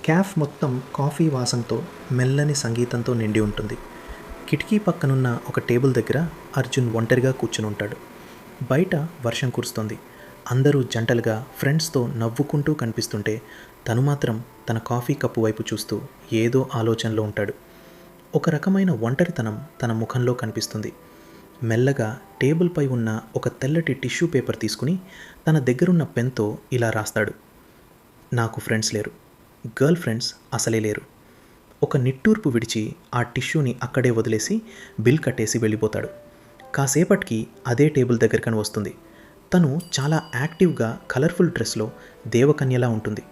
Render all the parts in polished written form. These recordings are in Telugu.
క్యాఫ్ మొత్తం కాఫీ వాసనతో మెల్లని సంగీతంతో నిండి ఉంటుంది. కిటికీ పక్కనున్న ఒక టేబుల్ దగ్గర అర్జున్ ఒంటరిగా కూర్చుని ఉంటాడు. బయట వర్షం కురుస్తుంది. అందరూ జంటలుగా ఫ్రెండ్స్తో నవ్వుకుంటూ కనిపిస్తుంటే తను మాత్రం తన కాఫీ కప్పు వైపు చూస్తూ ఏదో ఆలోచనలో ఉంటాడు. ఒక రకమైన ఒంటరితనం తన ముఖంలో కనిపిస్తుంది. మెల్లగా టేబుల్పై ఉన్న ఒక తెల్లటి టిష్యూ పేపర్ తీసుకుని తన దగ్గరున్న పెన్తో ఇలా రాస్తాడు. నాకు ఫ్రెండ్స్ లేరు, గర్ల్ ఫ్రెండ్స్ అసలే లేరు. ఒక నిట్టూర్పు విడిచి ఆ టిష్యూని అక్కడే వదిలేసి బిల్ కట్టేసి వెళ్ళిపోతాడు. కాసేపటికి అదే టేబుల్ దగ్గరకని వస్తుంది. తను చాలా యాక్టివ్గా కలర్ఫుల్ డ్రెస్లో దేవకన్యలా ఉంటుంది.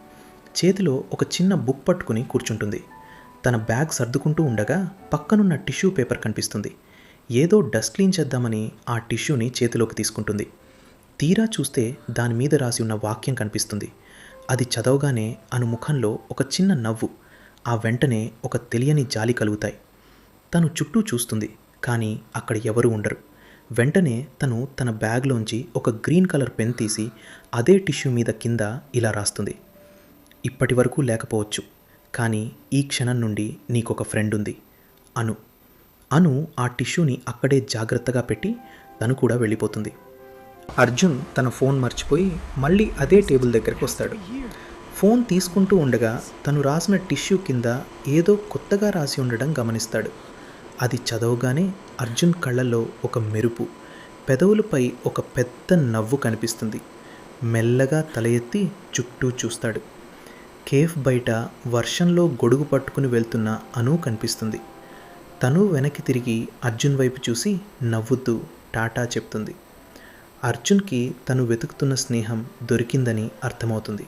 చేతిలో ఒక చిన్న బుక్ పట్టుకుని కూర్చుంటుంది. తన బ్యాగ్ సర్దుకుంటూ ఉండగా పక్కనున్న టిష్యూ పేపర్ కనిపిస్తుంది. ఏదో డస్ట్ క్లీన్ చేద్దామని ఆ టిష్యూని చేతిలోకి తీసుకుంటుంది. తీరా చూస్తే దాని మీద రాసి ఉన్న వాక్యం కనిపిస్తుంది. అది చదవగానే అను ముఖంలో ఒక చిన్న నవ్వు, ఆ వెంటనే ఒక తెలియని జాలి కలుగుతాయి. తను చుట్టూ చూస్తుంది, కానీ అక్కడ ఎవరూ ఉండరు. వెంటనే తను తన బ్యాగ్లోంచి ఒక గ్రీన్ కలర్ పెన్ తీసి అదే టిష్యూ మీద కింద ఇలా రాస్తుంది. ఇప్పటి వరకు లేకపోవచ్చు, కానీ ఈ క్షణం నుండి నీకొక ఫ్రెండ్ ఉంది, అను. అను ఆ టిష్యూని అక్కడే జాగ్రత్తగా పెట్టి తను కూడా వెళ్ళిపోతుంది. అర్జున్ తన ఫోన్ మర్చిపోయి మళ్ళీ అదే టేబుల్ దగ్గరకు వస్తాడు. ఫోన్ తీసుకుంటూ ఉండగా తను రాసిన టిష్యూ కింద ఏదో కొత్తగా రాసి ఉండడం గమనిస్తాడు. అది చదవగానే అర్జున్ కళ్ళల్లో ఒక మెరుపు, పెదవులపై ఒక పెద్ద నవ్వు కనిపిస్తుంది. మెల్లగా తల ఎత్తి చుట్టూ చూస్తాడు. కేఫ్ బయట వర్షంలో గొడుగు పట్టుకుని వెళ్తున్న అను కనిపిస్తుంది. తను వెనక్కి తిరిగి అర్జున్ వైపు చూసి నవ్వుతూ టాటా చెప్తుంది. అర్జున్కి తను వెతుకుతున్న స్నేహం దొరికిందని అర్థమవుతుంది.